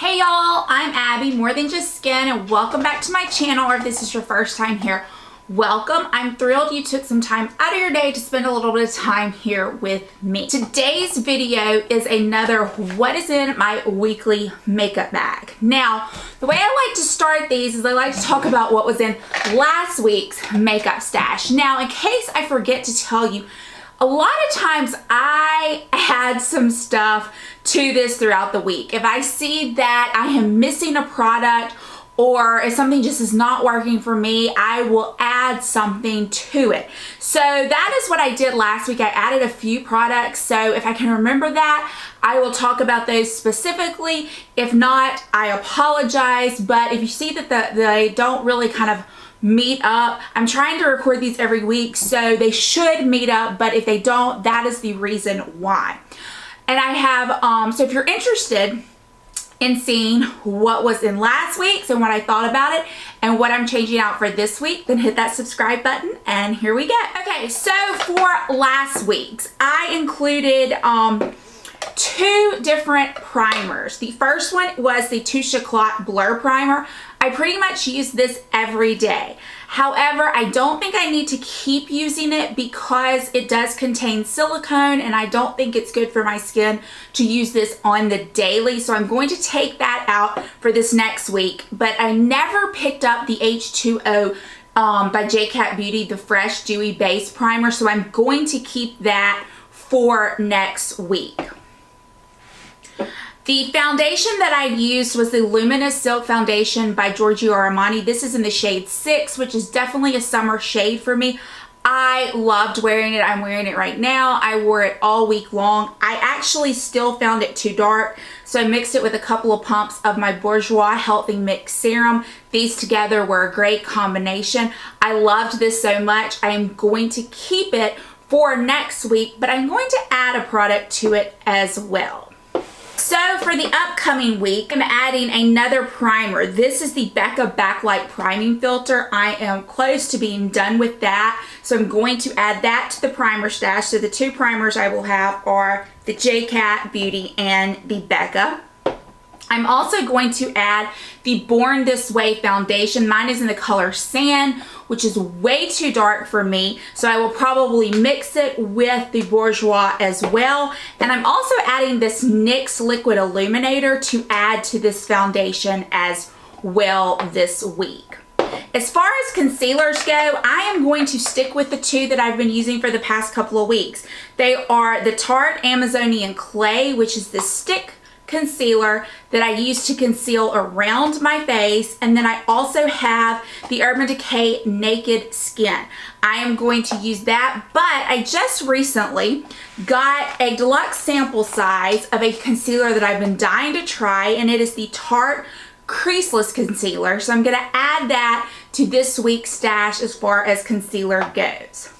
Hey y'all, I'm Abby, More Than Just Skin, and welcome back to my channel, or if this is your first time here, welcome. I'm thrilled you took some time out of your day to spend a little bit of time here with me. Today's video is another what is in my weekly makeup bag. Now, the way I like to start these is I like to talk about what was in last week's makeup stash. Now, in case I forget to tell you, a lot of times I add some stuff to this throughout the week. If I see that I am missing a product or if something just is not working for me, I will add something to it. So that is what I did last week. I added a few products. So if I can remember that, I will talk about those specifically. If not, I apologize. But if you see that they don't really kind of meet up, I'm trying to record these every week, so they should meet up, but if they don't, that is the reason why. And I have, so if you're interested in seeing what was in last week's and what I thought about it and what I'm changing out for this week, then hit that subscribe button and here we go. Okay, so for last week's, I included two different primers. The first one was the Touche Éclat Blur Primer. I pretty much use this every day. However, I don't think I need to keep using it because it does contain silicone and I don't think it's good for my skin to use this on the daily. So I'm going to take that out for this next week. But I never picked up the H2O by J-Cat Beauty, the Fresh Dewy Base Primer. So I'm going to keep that for next week. The foundation that I used was the Luminous Silk Foundation by Giorgio Armani. This is in the shade 6, which is definitely a summer shade for me. I loved wearing it. I'm wearing it right now. I wore it all week long. I actually still found it too dark, so I mixed it with a couple of pumps of my Bourjois Healthy Mix Serum. These together were a great combination. I loved this so much. I am going to keep it for next week, but I'm going to add a product to it as well. So for the upcoming week, I'm adding another primer. This is the Becca Backlight Priming Filter. I am close to being done with that. So I'm going to add that to the primer stash. So the two primers I will have are the J-Cat Beauty and the Becca. I'm also going to add the Born This Way foundation. Mine is in the color Sand, which is way too dark for me. So I will probably mix it with the Bourjois as well. And I'm also adding this NYX Liquid Illuminator to add to this foundation as well this week. As far as concealers go, I am going to stick with the two that I've been using for the past couple of weeks. They are the Tarte Amazonian Clay, which is the stick concealer that I use to conceal around my face, and then I also have the Urban Decay Naked Skin. I am going to use that, but I just recently got a deluxe sample size of a concealer that I've been dying to try, and it is the Tarte Creaseless Concealer. So I'm going to add that to this week's stash as far as concealer goes.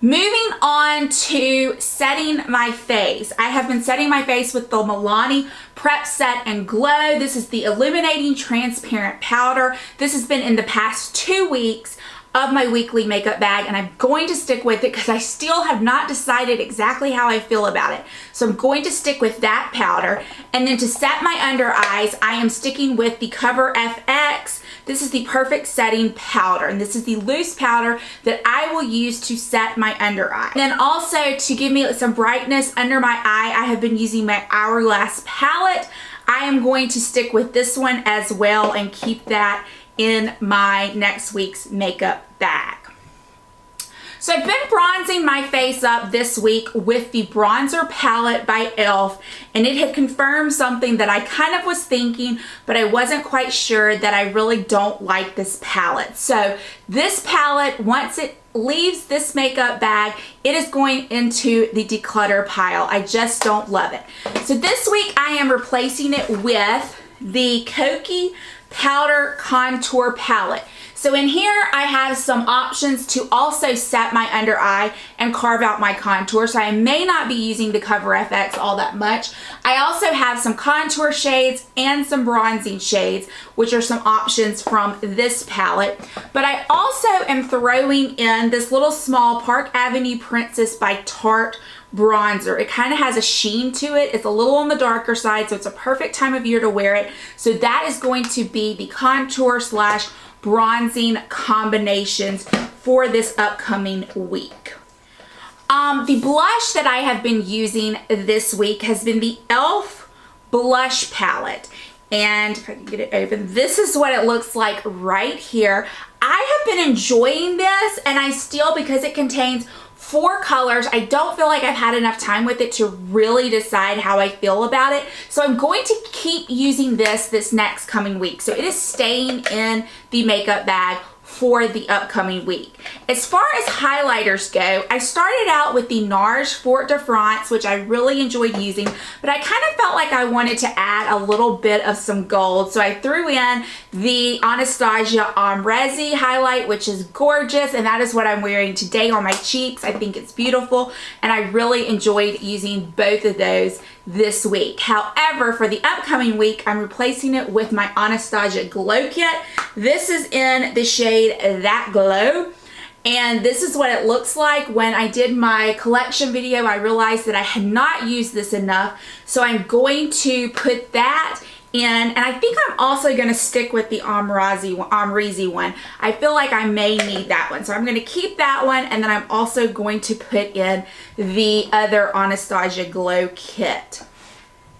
Moving on to setting my face. I have been setting my face with the Milani Prep Set and Glow. This is the Illuminating Transparent Powder. This has been in the past 2 weeks of my weekly makeup bag, and I'm going to stick with it because I still have not decided exactly how I feel about it. So I'm going to stick with that powder. And then to set my under eyes, I am sticking with the Cover FX. This is the Perfect Setting Powder, and this is the loose powder that I will use to set my under eye. Then also to give me some brightness under my eye, I have been using my Hourglass palette. I am going to stick with this one as well and keep that in my next week's makeup bag. So I've been bronzing my face up this week with the bronzer palette by e.l.f. and it had confirmed something that I kind of was thinking, but I wasn't quite sure, that I really don't like this palette. So this palette, once it leaves this makeup bag, it is going into the declutter pile. I just don't love it. So this week I am replacing it with the Kokie Powder Contour Palette. So in here I have some options to also set my under eye and carve out my contour. So I may not be using the Cover FX all that much. I also have some contour shades and some bronzing shades, which are some options from this palette. But I also am throwing in this little small Park Avenue Princess by Tarte bronzer. It kind of has a sheen to it. It's a little on the darker side, so it's a perfect time of year to wear it. So that is going to be the contour slash bronzing combinations for this upcoming week. The blush that I have been using this week has been the e.l.f. blush palette. And if I can get it open, this is what it looks like right here. I have been enjoying this, and I still, because it contains 4 colors, I don't feel like I've had enough time with it to really decide how I feel about it. So I'm going to keep using this next coming week. So it is staying in the makeup bag for the upcoming week. As far as highlighters go, I started out with the NARS Fort de France, which I really enjoyed using, but I kind of felt like I wanted to add a little bit of some gold. So I threw in the Anastasia Amrezy highlight, which is gorgeous, and that is what I'm wearing today on my cheeks. I think it's beautiful, and I really enjoyed using both of those this week. However, for the upcoming week, I'm replacing it with my Anastasia Glow Kit. This is in the shade That Glow, and this is what it looks like. When I did my collection video, I realized that I had not used this enough, so I'm going to put that in, and I think I'm also going to stick with the Amrezy one. I feel like I may need that one, so I'm going to keep that one, and then I'm also going to put in the other Anastasia Glow Kit.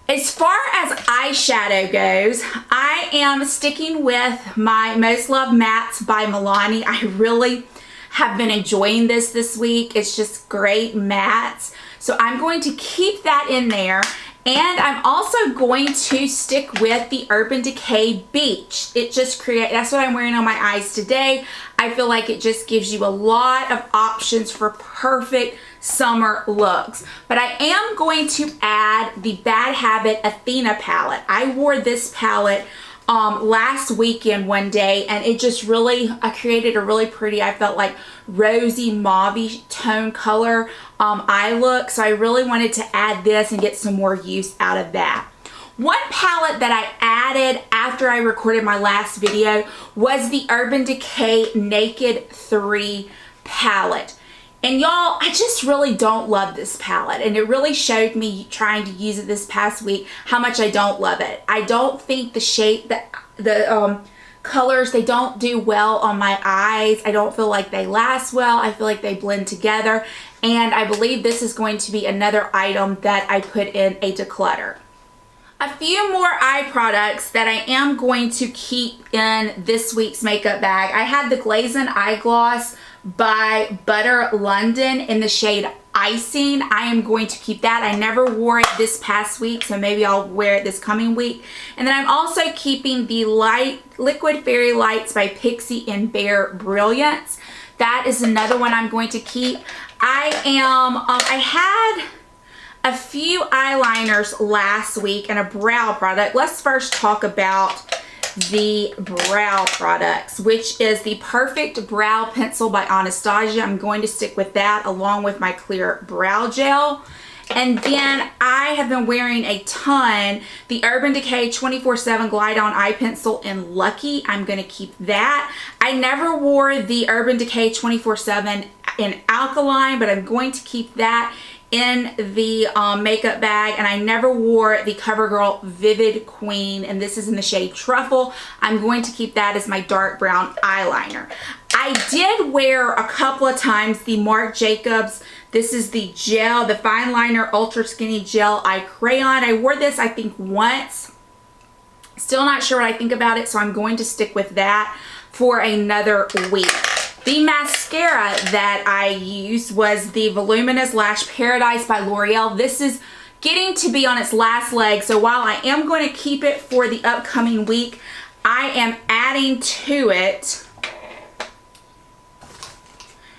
As far as eyeshadow goes, I am sticking with my Most Loved Mattes by Milani. I really have been enjoying this week. It's just great mattes. So I'm going to keep that in there. And I'm also going to stick with the Urban Decay Beach. It just that's what I'm wearing on my eyes today. I feel like it just gives you a lot of options for perfect summer looks. But I am going to add the Bad Habit Athena palette. I wore this palette last weekend one day, and it just really, I created a really pretty, I felt like rosy mauve tone color eye look. So I really wanted to add this and get some more use out of that. One palette that I added after I recorded my last video was the Urban Decay Naked 3 palette. And y'all, I just really don't love this palette, and it really showed me trying to use it this past week how much I don't love it. I don't think the shape, the colors, they don't do well on my eyes. I don't feel like they last well. I feel like they blend together, and I believe this is going to be another item that I put in a declutter. A few more eye products that I am going to keep in this week's makeup bag. I had the Glazen Eye Gloss by Butter London in the shade Icing. I am going to keep that. I never wore it this past week, so maybe I'll wear it this coming week. And then I'm also keeping the Liquid Fairy Lights by Pixi and Bare Brilliance. That is another one I'm going to keep. I had a few eyeliners last week and a brow product. Let's first talk about the brow products, which is the Perfect Brow Pencil by Anastasia. I'm going to stick with that along with my clear brow gel. And then I have been wearing a ton the Urban Decay 24/7 Glide On Eye Pencil in Lucky. I'm going to keep that. I never wore the Urban Decay 24/7 in Alkaline, but I'm going to keep that in the makeup bag. And I never wore the CoverGirl Vivid Queen, and this is in the shade Truffle. I'm going to keep that as my dark brown eyeliner. I did wear a couple of times the Marc Jacobs, this is the gel, the Fine Liner Ultra Skinny Gel Eye Crayon. I wore this I think once. Still not sure what I think about it, so I'm going to stick with that for another week. The mascara that I used was the Voluminous Lash Paradise by L'Oreal. This is getting to be on its last leg, so while I am going to keep it for the upcoming week, I am adding to it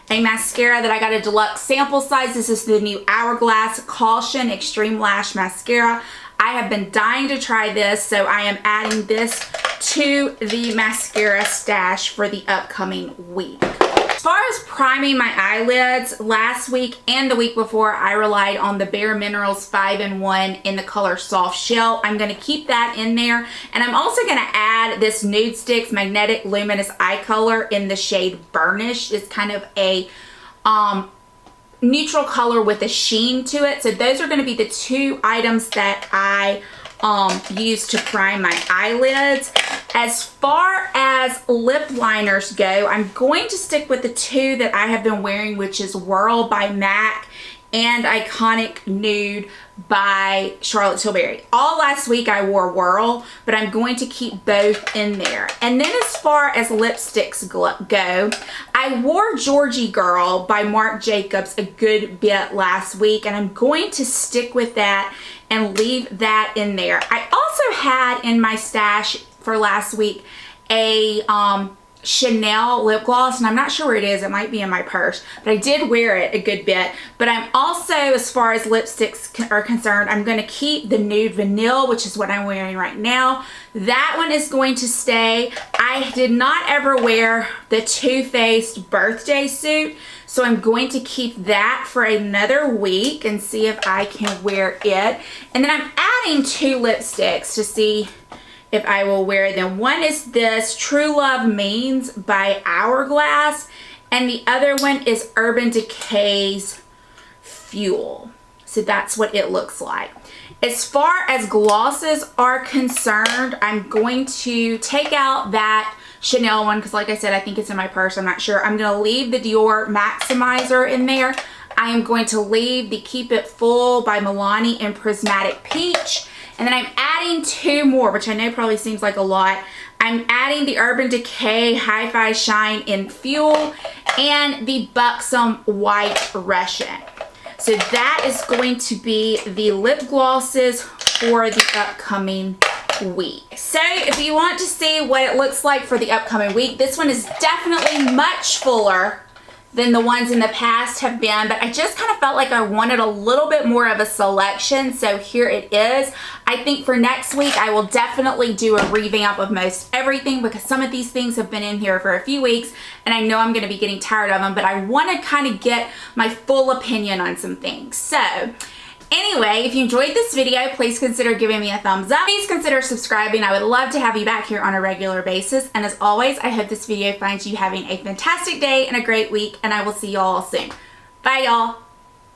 a mascara that I got a deluxe sample size. This is the new Hourglass Caution Extreme Lash Mascara. I have been dying to try this, so I am adding this to the mascara stash for the upcoming week. As far as priming my eyelids, last week and the week before, I relied on the Bare Minerals 5-in-1 in the color Soft Shell. I'm going to keep that in there, and I'm also going to add this Nudestix Magnetic Luminous Eye Color in the shade Burnish. It's kind of a neutral color with a sheen to it. So those are going to be the two items that I use to prime my eyelids. As far as lip liners go, I'm going to stick with the two that I have been wearing, which is Whirl by MAC and Iconic Nude by Charlotte Tilbury. All last week I wore Whirl, but I'm going to keep both in there. And then as far as lipsticks go, I wore Georgie Girl by Marc Jacobs a good bit last week, and I'm going to stick with that and leave that in there. I also had in my stash for last week a Chanel lip gloss, and I'm not sure where it is. It might be in my purse, but I did wear it a good bit. But I'm also, as far as lipsticks are concerned, I'm going to keep the Nude Vanille, which is what I'm wearing right now. That one is going to stay. I did not ever wear the Too Faced birthday suit, so I'm going to keep that for another week and see if I can wear it. And then I'm adding two lipsticks to see if I will wear them. One is this True Love Means by Hourglass, and the other one is Urban Decay's Fuel. So that's what it looks like. As far as glosses are concerned, I'm going to take out that Chanel one because, like I said, I think it's in my purse. I'm not sure. I'm going to leave the Dior Maximizer in there. I am going to leave the Keep It Full by Milani in Prismatic Peach. And then I'm adding two more, which I know probably seems like a lot. I'm adding the Urban Decay Hi-Fi Shine in Fuel and the Buxom White Russian. So that is going to be the lip glosses for the upcoming week. So if you want to see what it looks like for the upcoming week, this one is definitely much fuller than the ones in the past have been, but I just kind of felt like I wanted a little bit more of a selection, so here it is. I think for next week I will definitely do a revamp of most everything because some of these things have been in here for a few weeks and I know I'm going to be getting tired of them, but I want to kind of get my full opinion on some things. So anyway, if you enjoyed this video, please consider giving me a thumbs up. Please consider subscribing. I would love to have you back here on a regular basis. And as always, I hope this video finds you having a fantastic day and a great week, and I will see you all soon. Bye, y'all.